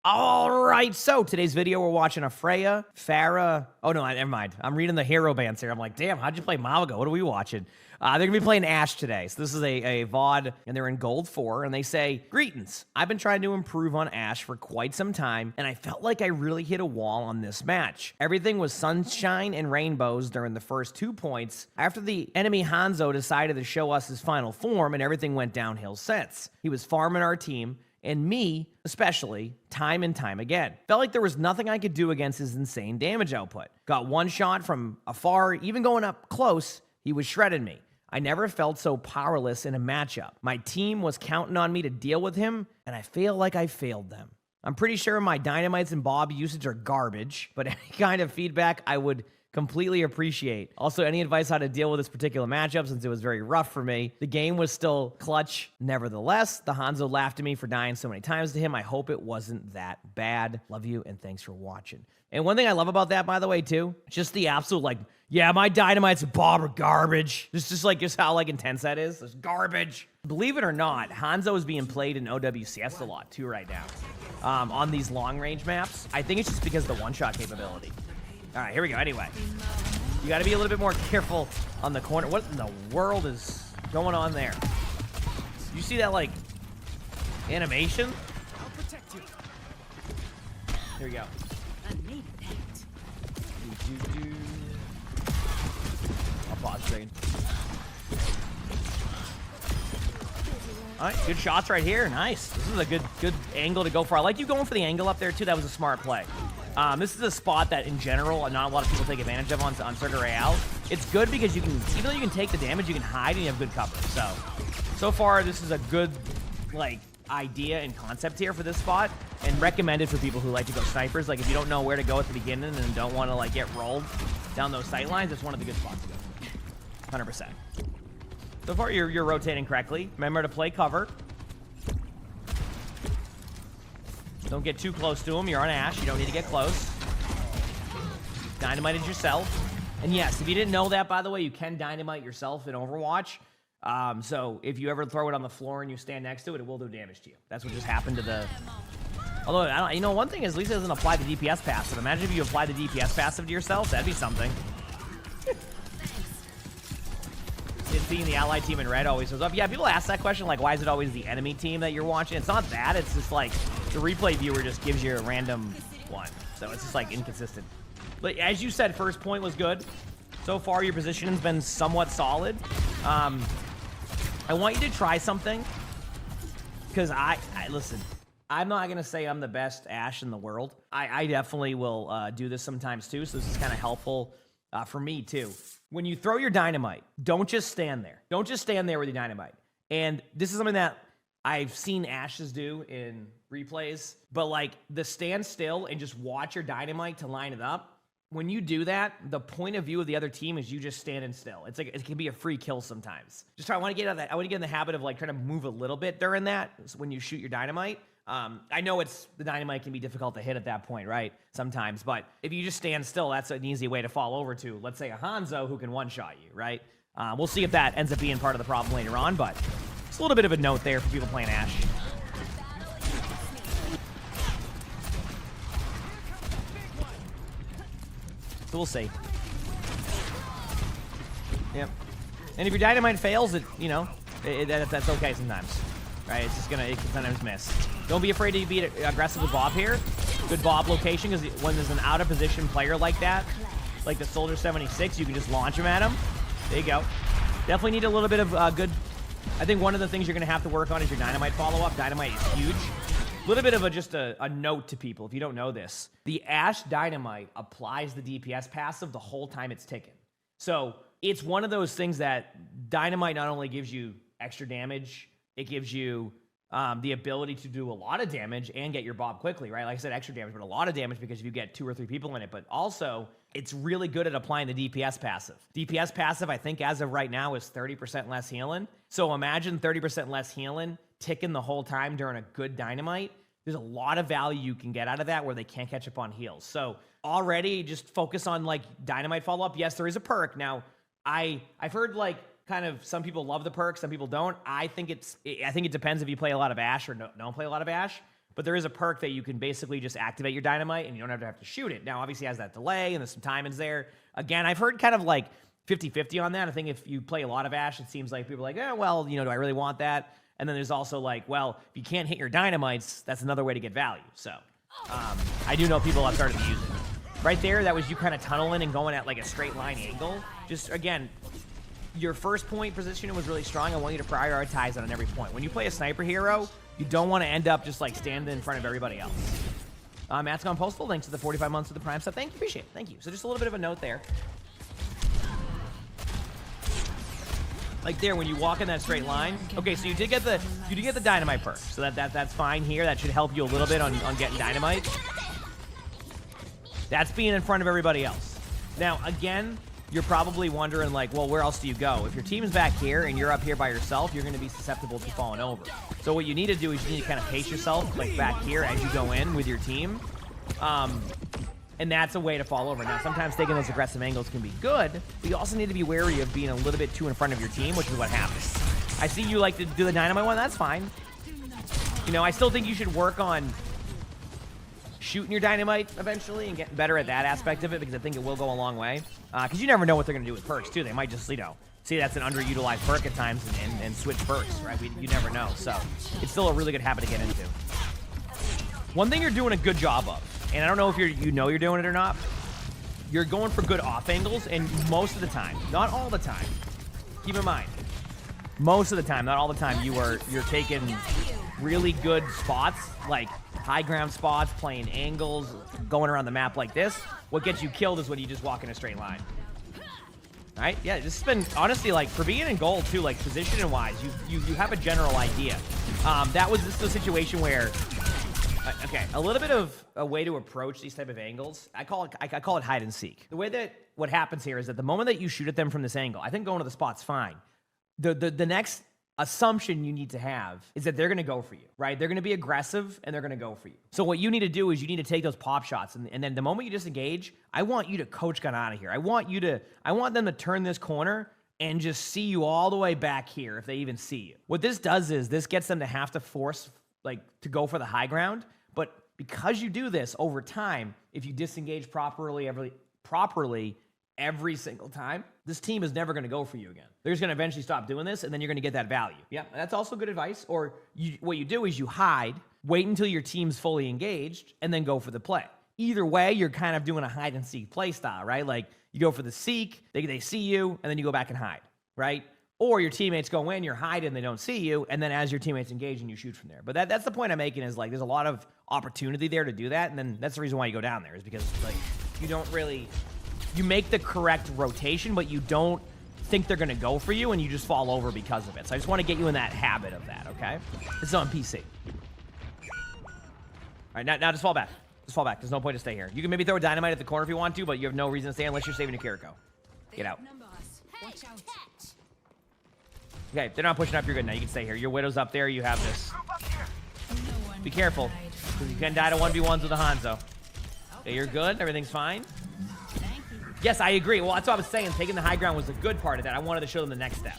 All right, so today's video, we're watching a Freya, Pharah. Oh, no, never mind. I'm reading the hero bans here. I'm like, damn, how'd you play Malaga? What are we watching? They're going to be playing Ashe today. So this is a VOD, and they're in Gold 4, and they say, greetings. I've been trying to improve on Ashe for quite some time, and I felt like I really hit a wall on this match. Everything was sunshine and rainbows during the first 2 points. After the enemy Hanzo decided to show us his final form, and everything went downhill since. He was farming our team, and me, especially, time and time again. Felt like there was nothing I could do against his insane damage output. Got one shot from afar, even going up close, he was shredding me. I never felt so powerless in a matchup. My team was counting on me to deal with him, and I feel like I failed them. I'm pretty sure my dynamites and Bob usage are garbage, but any kind of feedback I would completely appreciate. Also, any advice how to deal with this particular matchup since it was very rough for me. The game was still clutch. Nevertheless, the Hanzo laughed at me for dying so many times to him. I hope it wasn't that bad. Love you, and thanks for watching. And one thing I love about that, by the way, too, just the absolute, like, yeah, my dynamites and Bob are garbage. This is just how, like, intense that is. It's garbage. Believe it or not, Hanzo is being played in OWCS a lot, too, right now. On these long-range maps. I think it's just because of the one-shot capability. All right, here we go. Anyway, you got to be a little bit more careful on the corner. What in the world is going on there? You see that, like, animation? I'll protect you. Here we go. I'll pause a second. All right, good shots right here. Nice. This is a good angle to go for. I like you going for the angle up there, too. That was a smart play. This is a spot that, in general, not a lot of people take advantage of on Circuit Royale. It's good because you can, even though you can take the damage, you can hide and you have good cover. So far, this is a good, like, idea and concept here for this spot, and recommended for people who like to go snipers. Like, if you don't know where to go at the beginning and don't want to, like, get rolled down those sight lines, it's one of the good spots to go. 100%. So far, you're rotating correctly. Remember to play cover. Don't get too close to him. You're on Ashe. You don't need to get close. Dynamited yourself. And yes, if you didn't know that, by the way, you can dynamite yourself in Overwatch. So if you ever throw it on the floor and you stand next to it, it will do damage to you. That's what just happened to the... Although, you know, one thing is at least it doesn't apply the DPS passive. Imagine if you apply the DPS passive to yourself. That'd be something. Seeing the allied team in red always shows up. Yeah, people ask that question, like, why is it always the enemy team that you're watching? It's not that. It's just, like, the replay viewer just gives you a random one. So it's just, like, inconsistent. But as you said, first point was good. So far, your positioning's been somewhat solid. I want you to try something. Because listen, I'm not going to say I'm the best Ashe in the world. I definitely will do this sometimes, too. So this is kind of helpful for me, too. When you throw your dynamite, don't just stand there. Don't just stand there with your dynamite. And this is something that I've seen Ashes do in replays, but like the stand still and just watch your dynamite to line it up. When you do that, the point of view of the other team is you just standing still. It's like, it can be a free kill sometimes. Just try, I want to get out of that. I want to get in the habit of like trying to move a little bit during that when you shoot your dynamite. I know the dynamite can be difficult to hit at that point, right? Sometimes, but if you just stand still, that's an easy way to fall over to, let's say, a Hanzo who can one-shot you, right? We'll see if that ends up being part of the problem later on, but it's a little bit of a note there for people playing Ashe. So we'll see. Yep. And if your dynamite fails, that's okay sometimes. Right, it can sometimes miss. Don't be afraid to be aggressive with Bob here. Good Bob location, because when there's an out-of-position player like that, like the Soldier 76, you can just launch him at him. There you go. Definitely need a little bit of good... I think one of the things you're going to have to work on is your dynamite follow-up. Dynamite is huge. A little bit of just a note to people, if you don't know this. The Ashe dynamite applies the DPS passive the whole time it's ticking. So it's one of those things that dynamite not only gives you extra damage... It gives you the ability to do a lot of damage and get your Bob quickly, right? Like I said, extra damage, but a lot of damage because if you get 2 or 3 people in it. But also, it's really good at applying the DPS passive. DPS passive, I think, as of right now, is 30% less healing. So imagine 30% less healing, ticking the whole time during a good dynamite. There's a lot of value you can get out of that where they can't catch up on heals. So already, just focus on, like, dynamite follow-up. Yes, there is a perk. Now, I've heard, like, kind of some people love the perk, some people don't. I think it depends if you play a lot of Ashe or don't play a lot of Ashe. but there is a perk that you can basically just activate your dynamite and you don't have to shoot it. Now, obviously, it has that delay and there's some timings there. Again, I've heard kind of like 50-50 on that. I think if you play a lot of Ashe, it seems like people are like, oh, well, you know, do I really want that? And then there's also like, well, if you can't hit your dynamites, that's another way to get value. So I do know people have started to use it. Right there, that was you kind of tunneling and going at like a straight line angle. Just, again, your first point position was really strong. I want you to prioritize that on every point. When you play a sniper hero, you don't want to end up just like standing in front of everybody else. Matt's gone postal. Thanks to the 45 months of the Prime sub. Thank you, appreciate it. Thank you. So just a little bit of a note there. Like there, when you walk in that straight line. Okay, so you did get the dynamite perk, so that's fine here. That should help you a little bit on getting dynamite. That's being in front of everybody else. Now, again, you're probably wondering, like, well, where else do you go? If your team's back here and you're up here by yourself, you're going to be susceptible to falling over. So what you need to do is you need to kind of pace yourself, like, back here as you go in with your team. And that's a way to fall over. Now, sometimes taking those aggressive angles can be good, but you also need to be wary of being a little bit too in front of your team, which is what happens. I see you like to do the dynamite one. That's fine. You know, I still think you should work on shooting your dynamite eventually and getting better at that aspect of it, because I think it will go a long way. Because you never know what they're going to do with perks, too. They might just, you know, see that's an underutilized perk at times and switch perks, right? You never know. So it's still a really good habit to get into. One thing you're doing a good job of, and I don't know if you know you're doing it or not, you're going for good off angles, and most of the time, not all the time, keep in mind, most of the time, not all the time, you're taking really good spots, like high ground spots, playing angles, going around the map like this. What gets you killed is when you just walk in a straight line. All right? Yeah, this has been, honestly, like, for being in gold, too, like, position-wise, you have a general idea. This is a situation where, okay, a little bit of a way to approach these type of angles, I call it hide and seek. The way that what happens here is that the moment that you shoot at them from this angle, I think going to the spot's fine. The next assumption you need to have is that they're going to go for you, right? They're going to be aggressive and they're going to go for you. So what you need to do is you need to take those pop shots, and then the moment you disengage, I want you to coach gun out of here. I want them to turn this corner and just see you all the way back here if they even see you. What this does is this gets them to have to force, like, to go for the high ground. But because you do this over time, if you disengage properly every single time, this team is never going to go for you again. They're just going to eventually stop doing this, and then you're going to get that value. Yeah, that's also good advice. Or what you do is you hide, wait until your team's fully engaged, and then go for the play. Either way, you're kind of doing a hide-and-seek play style, right? Like, you go for the seek, they see you, and then you go back and hide, right? Or your teammates go in, you're hiding, they don't see you, and then as your teammates engage, and you shoot from there. But that's the point I'm making, is, like, there's a lot of opportunity there to do that, and then that's the reason why you go down there, is because, like, you don't really... You make the correct rotation, but you don't think they're going to go for you, and you just fall over because of it. So I just want to get you in that habit of that, okay? This is on PC. All right, now just fall back. Just fall back. There's no point to stay here. You can maybe throw a dynamite at the corner if you want to, but you have no reason to stay unless you're saving your Kiriko. Get out. Okay, they're not pushing up. You're good now. You can stay here. Your Widow's up there. You have this. Be careful, because you can die to 1v1s with a Hanzo. Okay, you're good. Everything's fine. Yes, I agree. Well, that's what I was saying. Taking the high ground was a good part of that. I wanted to show them the next step.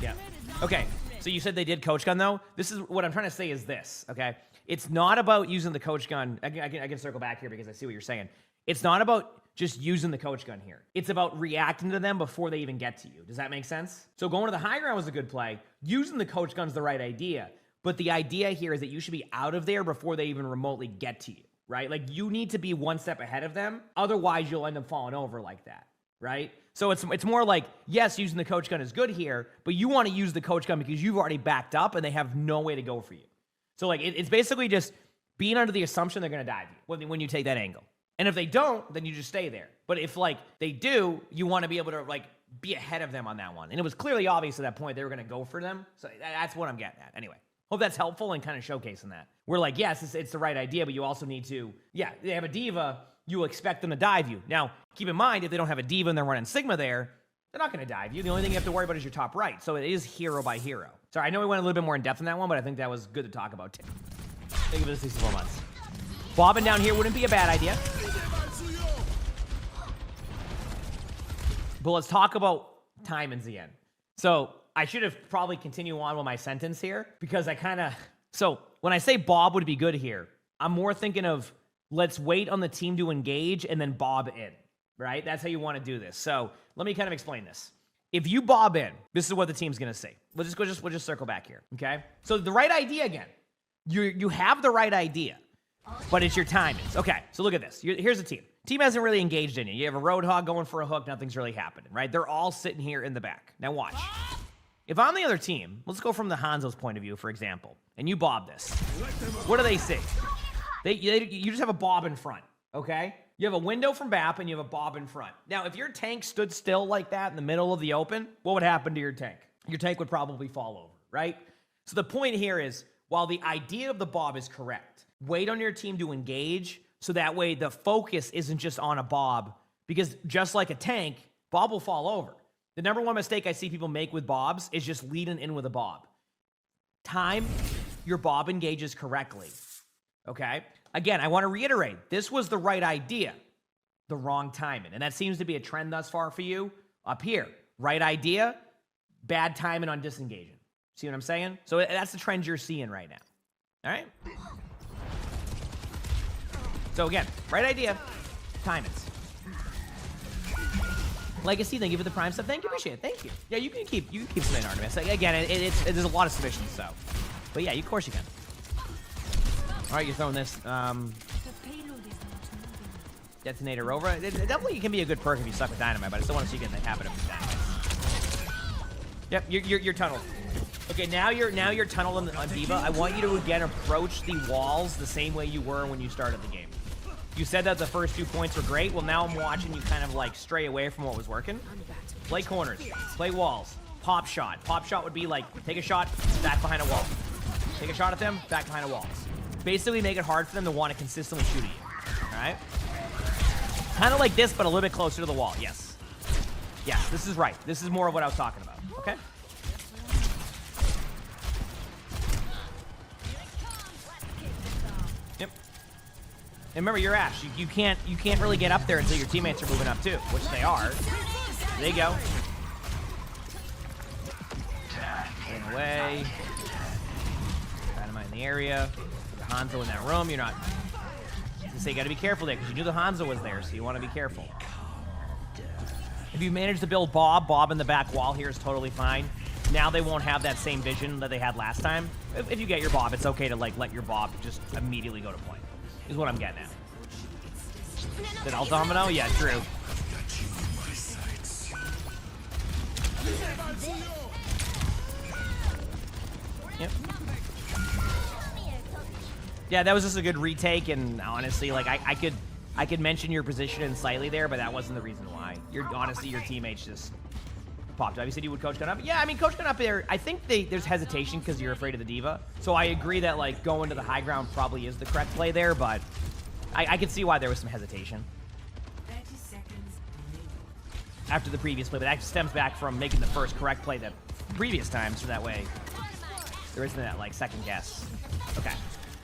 Yeah. Okay, so you said they did coach gun, though. This is what I'm trying to say is this, okay? It's not about using the coach gun. I can circle back here because I see what you're saying. It's not about just using the coach gun here. It's about reacting to them before they even get to you. Does that make sense? So going to the high ground was a good play. Using the coach gun's the right idea. But the idea here is that you should be out of there before they even remotely get to you. Right? Like, you need to be one step ahead of them. Otherwise, you'll end up falling over like that, right? So it's more like, yes, using the coach gun is good here, but you want to use the coach gun because you've already backed up and they have no way to go for you. So, like, it's basically just being under the assumption they're going to dive you when you take that angle. And if they don't, then you just stay there. But if, like, they do, you want to be able to, like, be ahead of them on that one. And it was clearly obvious at that point they were going to go for them. So that's what I'm getting at. Anyway. Hope that's helpful and kind of showcasing that. We're like, yes, it's the right idea, but you also need to, yeah, they have a diva, you expect them to dive you. Now, keep in mind, if they don't have a diva and they're running Sigma there, they're not going to dive you. The only thing you have to worry about is your top right. So it is hero by hero. Sorry, I know we went a little bit more in depth on that one, but I think that was good to talk about too. Thank you for the 64 months. Bobbing down here wouldn't be a bad idea. But let's talk about timings again. So I should have probably continued on with my sentence here because I kind of... So when I say Bob would be good here, I'm more thinking of let's wait on the team to engage and then Bob in, right? That's how you want to do this. So let me kind of explain this. If you Bob in, this is what the team's going to see. We'll just circle back here, okay? So the right idea again. You have the right idea, but it's your timings. Okay, so look at this. Here's the team. Team hasn't really engaged in you. You have a Roadhog going for a hook. Nothing's really happening, right? They're all sitting here in the back. Now watch. If I'm the other team, let's go from the Hanzo's point of view, for example, and you Bob this. What do they see? You just have a Bob in front, okay? You have a window from BAP and you have a Bob in front. Now, if your tank stood still like that in the middle of the open, what would happen to your tank? Your tank would probably fall over, right? So the point here is, while the idea of the Bob is correct, wait on your team to engage so that way the focus isn't just on a Bob, because just like a tank, Bob will fall over. The number one mistake I see people make with Bobs is just leading in with a Bob. Time your Bob engages correctly, okay? Again, I want to reiterate, this was the right idea, the wrong timing. And that seems to be a trend thus far for you up here. Right idea, bad timing on disengaging. See what I'm saying? So that's the trend you're seeing right now. All right? So again, right idea, timings. Legacy, thank you for the prime stuff. Thank you, appreciate it. Thank you. Yeah, you can keep submitting Artemis. Again, there's a lot of submissions, so. But yeah, of course you can. All right, you're throwing this. Detonator over. It definitely can be a good perk if you suck with dynamite, but I still want to see you get in the habit of dynamite. Yep, you're tunneled. Okay, now you're tunneled on D.Va. I want you to again approach the walls the same way you were when you started the game. You said that the first 2 points were great. Well, now I'm watching you kind of like stray away from what was working. Play corners, play walls, pop shot. Pop shot would be like take a shot, back behind a wall. Take a shot at them, back behind a wall. Basically make it hard for them to want to consistently shoot at you. All right? Kind of like this, but a little bit closer to the wall. Yes. Yes, this is right. This is more of what I was talking about. Okay? Yep. And remember, you're Ashe. You can't really get up there until your teammates are moving up too, which they are. There you go. Getting away. Dynamite in the area. Hanzo in that room. You're not. You got to be careful there because you knew the Hanzo was there, so you want to be careful. If you manage to build Bob in the back wall here is totally fine. Now they won't have that same vision that they had last time. If you get your Bob, it's okay to like let your Bob just immediately go to point. Is what I'm getting at. Did Alt Domino? Yeah, true. Yep. Yeah, that was just a good retake, and honestly, like I could mention your position in slightly there, but that wasn't the reason why. Honestly, your teammates just popped up. You said you would coach gun up. Yeah, I mean, coach gun up there. I think there's hesitation because you're afraid of the D.Va. So I agree that like going to the high ground probably is the correct play there, but I could see why there was some hesitation 30 seconds after the previous play. But that stems back from making the first correct play the previous time, so that way there isn't that like second guess. Okay.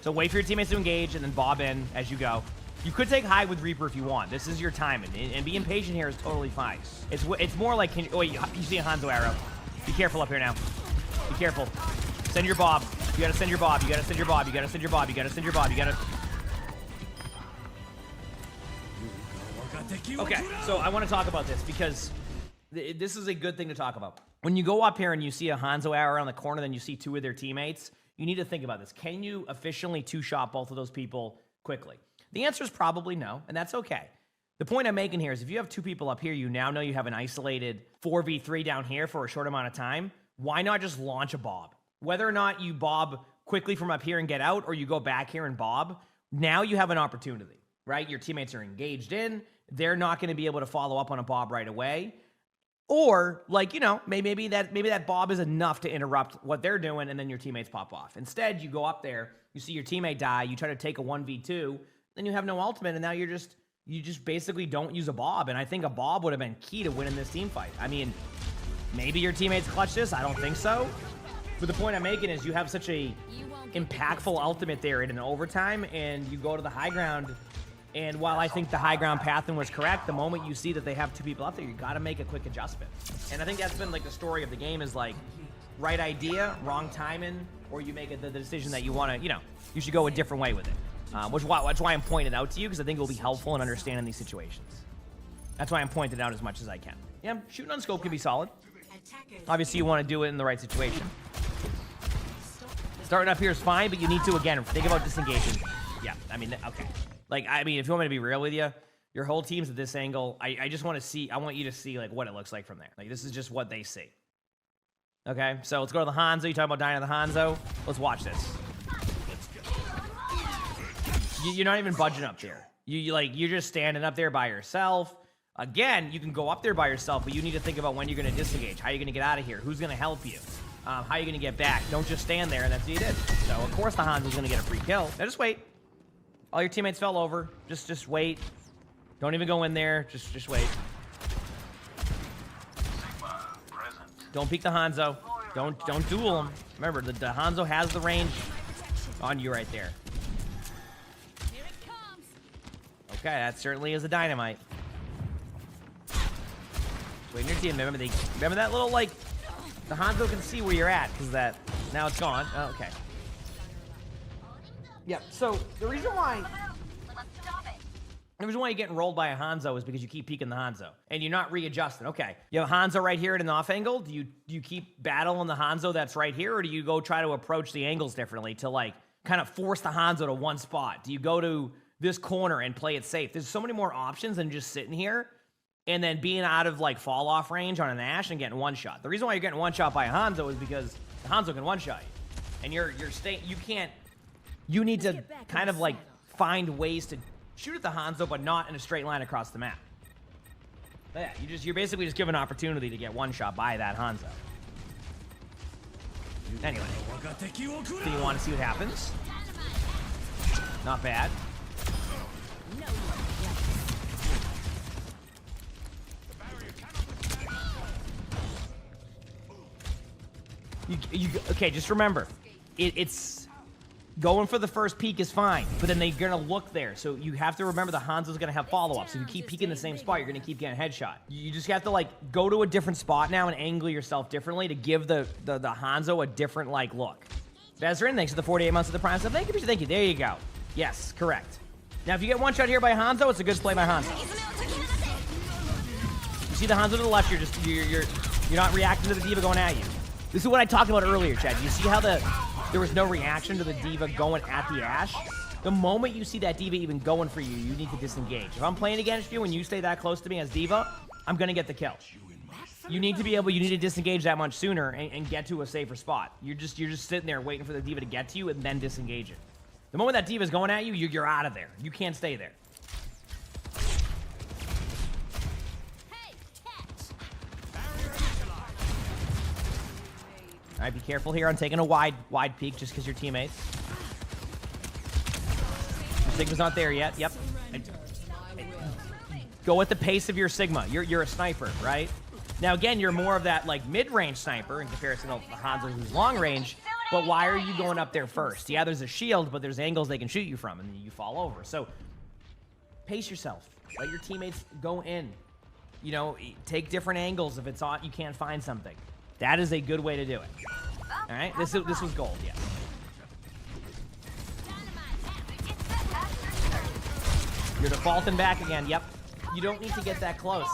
So wait for your teammates to engage and then bob in as you go. You could take high with Reaper if you want. This is your time, and being patient here is totally fine. It's more like, oh wait, you see a Hanzo arrow. Be careful up here now. Be careful. Send your Bob. You gotta send your Bob. You gotta send your Bob. You gotta send your Bob. You gotta send your Bob. You gotta. Okay, so I want to talk about this because this is a good thing to talk about. When you go up here and you see a Hanzo arrow around the corner, then you see two of their teammates, you need to think about this. Can you efficiently two-shot both of those people quickly? The answer is probably no, and that's okay. The point I'm making here is if you have two people up here, you now know you have an isolated 4v3 down here for a short amount of time. Why not just launch a Bob? Whether or not you Bob quickly from up here and get out, or you go back here and Bob, now you have an opportunity, right? Your teammates are engaged in. They're not going to be able to follow up on a Bob right away. Or, like, you know, maybe that Bob is enough to interrupt what they're doing, and then your teammates pop off. Instead, you go up there, you see your teammate die, you try to take a 1v2, then you have no ultimate, and now you just basically don't use a Bob. And I think a Bob would have been key to winning this team fight. I mean, maybe your teammates clutch this. I don't think so. But the point I'm making is you have such a impactful ultimate there in an overtime, and you go to the high ground. And while I think the high ground pathing was correct, the moment you see that they have two people up there, you got to make a quick adjustment. And I think that's been like the story of the game is like, right idea, wrong timing, or you make the decision that you want to, you should go a different way with it. Which is why I'm pointing it out to you, because I think it will be helpful in understanding these situations. That's why I'm pointing it out as much as I can. Yeah, shooting on scope can be solid. Obviously, you want to do it in the right situation. Starting up here is fine, but you need to, again, think about disengaging. Yeah, I mean, okay. Like, I mean, if you want me to be real with you, your whole team's at this angle. I just want to see, I want you to see, like, what it looks like from there. Like, this is just what they see. Okay, so let's go to the Hanzo. You talking about dying to the Hanzo? Let's watch this. You're not even budging up there. You're just standing up there by yourself. Again, you can go up there by yourself, but you need to think about when you're going to disengage. How are you going to get out of here? Who's going to help you? How are you going to get back? Don't just stand there, and that's what you did. So, of course, the Hanzo's going to get a free kill. Now, just wait. All your teammates fell over. Just wait. Don't even go in there. Just wait. Don't peek the Hanzo. Don't duel him. Remember, the Hanzo has the range on you right there. Okay, that certainly is a dynamite. Wait in your team. Remember that little, like, the Hanzo can see where you're at, because that, now it's gone. Oh, okay. Yeah, so the reason why you're getting rolled by a Hanzo is because you keep peeking the Hanzo, and you're not readjusting. Okay, you have a Hanzo right here at an off angle. Do you keep battling the Hanzo that's right here, or do you go try to approach the angles differently to, like, kind of force the Hanzo to one spot? Do you go to this corner and play it safe? There's so many more options than just sitting here and then being out of, like, fall off range on an Ashe and getting one shot. The reason why you're getting one shot by a Hanzo is because the Hanzo can one shot you, and you need to kind of, like, find ways to shoot at the Hanzo, but not in a straight line across the map. But yeah, you're basically just given an opportunity to get one shot by that Hanzo. Anyway, do you want to see what happens? Not bad. Okay, just remember, it's going for the first peek is fine, but then they're gonna look there. So you have to remember the Hanzo's gonna have follow-ups. If you keep peeking the same spot, you're gonna keep getting headshot. You just have to, like, go to a different spot now and angle yourself differently to give the Hanzo a different, like, look. Vezrin, thanks for the 48 months of the Prime. So thank you. There you go. Yes, correct. Now, if you get one shot here by Hanzo, it's a good play by Hanzo. You see the Hanzo to the left, you're not reacting to the D.Va going at you. This is what I talked about earlier, Chad. You see how there was no reaction to the D.Va going at the Ashe? The moment you see that D.Va even going for you, you need to disengage. If I'm playing against you and you stay that close to me as D.Va, I'm gonna get the kill. You need to disengage that much sooner and get to a safer spot. You're just sitting there waiting for the D.Va to get to you and then disengage it. The moment that D.Va's going at you, you're out of there. You can't stay there. All right, be careful here on taking a wide peek just because you're teammates. Your Sigma's not there yet. Yep. Go at the pace of your Sigma. You're a sniper, right? Now, again, you're more of that, like, mid-range sniper in comparison to the Hanzo who's long range, but why are you going up there first? Yeah, there's a shield, but there's angles they can shoot you from, and then you fall over. So, pace yourself. Let your teammates go in. You know, take different angles if it's on, you can't find something. That is a good way to do it. All right, this was gold, yes. You're defaulting back again. Yep. You don't need to get that close.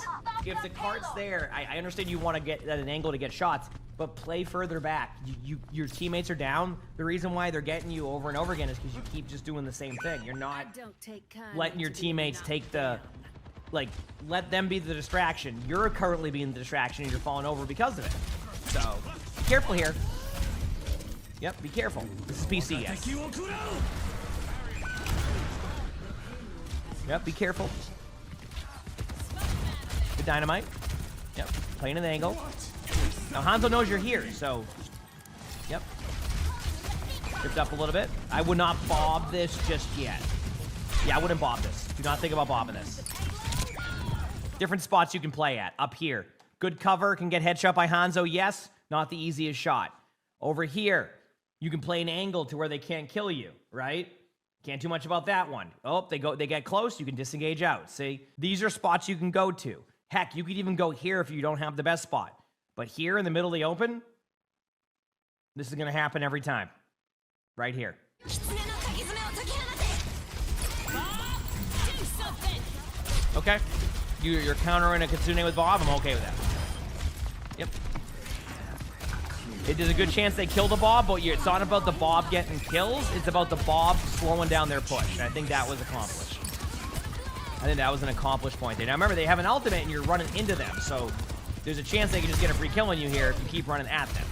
If the cart's there, I understand you want to get at an angle to get shots, but play further back. Your teammates are down. The reason why they're getting you over and over again is because you keep just doing the same thing. You're not letting your teammates take the, like, let them be the distraction. You're currently being the distraction and you're falling over because of it. So, be careful here. Yep, be careful. This is PC, yes. Yep, be careful. Good dynamite. Yep, playing an angle. Now, Hanzo knows you're here, so... Yep. Drift up a little bit. I would not bob this just yet. Yeah, I wouldn't bob this. Do not think about bobbing this. Different spots you can play at. Up here. Good cover, can get headshot by Hanzo, yes. Not the easiest shot. Over here, you can play an angle to where they can't kill you, right? Can't do much about that one. Oh, they get close, you can disengage out. See? These are spots you can go to. Heck, you could even go here if you don't have the best spot. But here in the middle of the open, This is going to happen every time. Right here. Okay. You're countering a Kitsune with Bob. I'm okay with that. Yep. There's a good chance they kill the Bob, but it's not about the Bob getting kills. It's about the Bob slowing down their push. And I think that was accomplished. I think that was an accomplished point there. Now remember, they have an ultimate and you're running into them, so there's a chance they can just get a free kill on you here if you keep running at them.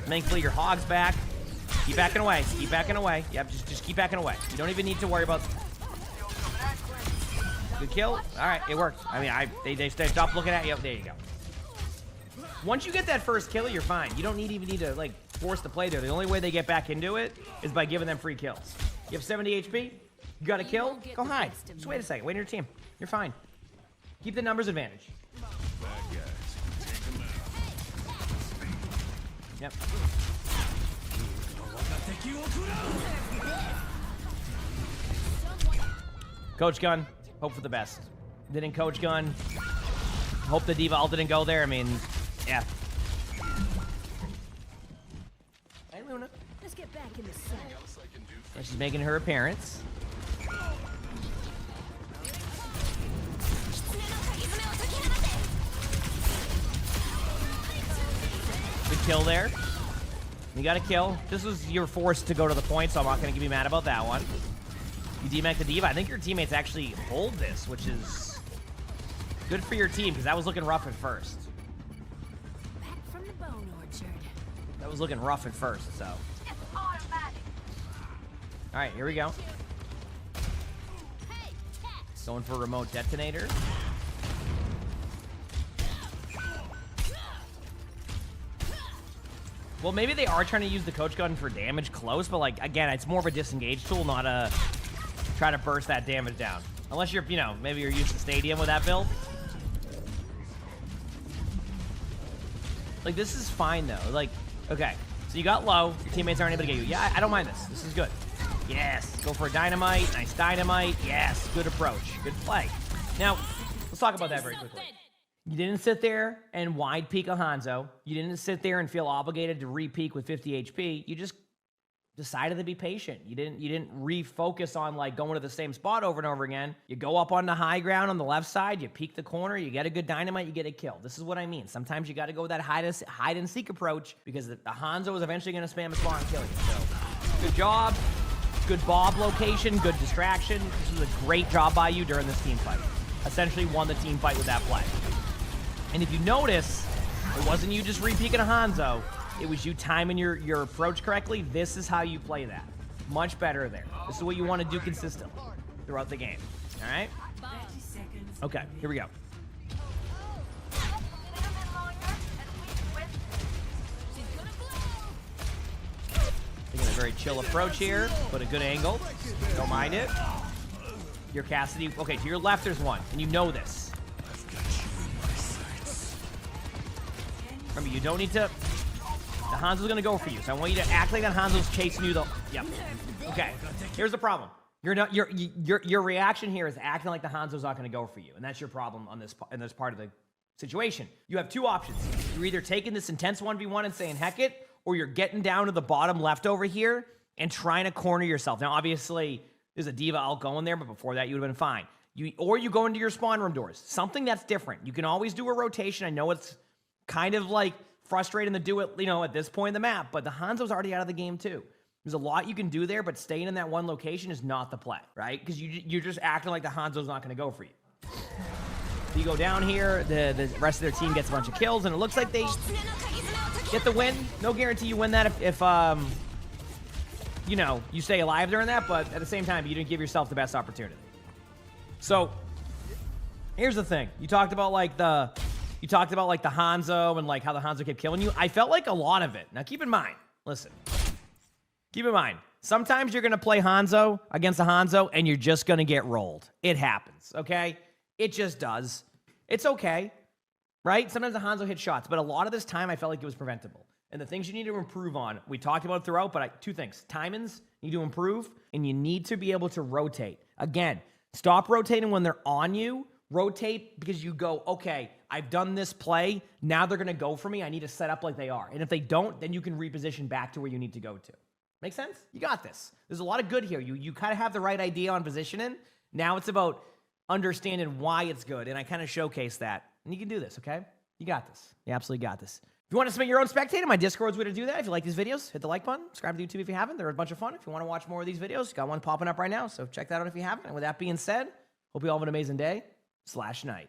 Thankfully, your Hog's back. Keep backing away. Keep backing away. Yep, just keep backing away. You don't even need to worry about... Good kill. All right, it worked. I mean, they stopped looking at you. There you go. Once you get that first kill, you're fine. You don't even need to, like, force the play there. The only way they get back into it is by giving them free kills. You have 70 HP. You got a kill? Go hide. Just wait a second. Wait on your team. You're fine. Keep the numbers advantage. Yep. Coach Gun. Hope for the best. Didn't Coach Gun. Hope the Diva ult didn't go there. I mean, yeah. Hey, Luna. Let's get back in the sun. She's making her appearance. Good kill there. You got a kill. This was your forced to go to the point, so I'm not going to be mad about that one. You DMAC the Diva. I think your teammates actually hold this, which is good for your team, because that was looking rough at first. Back from the bone orchard. That was looking rough at first, so. Alright, here we go. Going for a remote detonator. Well, maybe they are trying to use the Coach Gun for damage close, but, like, again, it's more of a disengage tool, not a try to burst that damage down. Unless you're, you know, maybe you're used to Stadium with that build. Like, this is fine, though. Like, okay, so you got low. Your teammates aren't able to get you. Yeah, I don't mind this. This is good. Yes, go for a dynamite. Nice dynamite. Yes, good approach. Good play. Now, let's talk about that very quickly. You didn't sit there and wide peek a Hanzo. You didn't sit there and feel obligated to re-peek with 50 HP. You just decided to be patient. You didn't refocus on, like, going to the same spot over and over again. You go up on the high ground on the left side, you peek the corner, you get a good dynamite, you get a kill. This is what I mean. Sometimes you got to go with that hide and seek approach, because the Hanzo is eventually going to spam a spawn and kill you. So, good job. Good Bob location, good distraction. This was a great job by you during this team fight. Essentially won the team fight with that play. And if you notice, it wasn't you just re-peeking a Hanzo. It was you timing your approach correctly. This is how you play that. Much better there. This is what you want to do consistently throughout the game. All right? 30 seconds. Okay, here we go. Taking a very chill approach here, but a good angle. Don't mind it. Your Cassidy. Okay, to your left there's one, and you know this. Remember, you don't need to... The Hanzo's going to go for you, so I want you to act like that Hanzo's chasing you, though. Yep. Okay, here's the problem. Your reaction here is acting like the Hanzo's not going to go for you, and that's your problem on in this part of the situation. You have two options. You're either taking this intense 1v1 and saying, heck it, or you're getting down to the bottom left over here and trying to corner yourself. Now, obviously, there's a Diva ult going there, but before that, you would have been fine. Or you go into your spawn room doors. Something that's different. You can always do a rotation. I know it's kind of like frustrating to do it, you know, at this point in the map, but the Hanzo's already out of the game too. There's a lot you can do there, but staying in that one location is not the play, right? Because you're just acting like the Hanzo's not going to go for you. So you go down here, the rest of their team gets a bunch of kills, and it looks like they get the win. No guarantee you win that if you know, you stay alive during that, but at the same time, you didn't give yourself the best opportunity. So, here's the thing. You talked about like the Hanzo and like how the Hanzo kept killing you. I felt like a lot of it. Now keep in mind, listen. Keep in mind, sometimes you're going to play Hanzo against a Hanzo and you're just going to get rolled. It happens, okay? It just does. It's okay, right? Sometimes the Hanzo hits shots, but a lot of this time I felt like it was preventable. And the things you need to improve on, we talked about it throughout, but two things. Timings need to improve, and you need to be able to rotate. Again, stop rotating when they're on you. Rotate because you go, okay, I've done this play. Now they're going to go for me. I need to set up like they are. And if they don't, then you can reposition back to where you need to go to. Make sense? You got this. There's a lot of good here. You kind of have the right idea on positioning. Now it's about understanding why it's good. And I kind of showcase that. And you can do this, okay? You got this. You absolutely got this. If you want to submit your own spectator, my Discord's way to do that. If you like these videos, hit the like button. Subscribe to YouTube if you haven't. They're a bunch of fun. If you want to watch more of these videos, got one popping up right now. So check that out if you haven't. And with that being said, hope you all have an amazing day /night.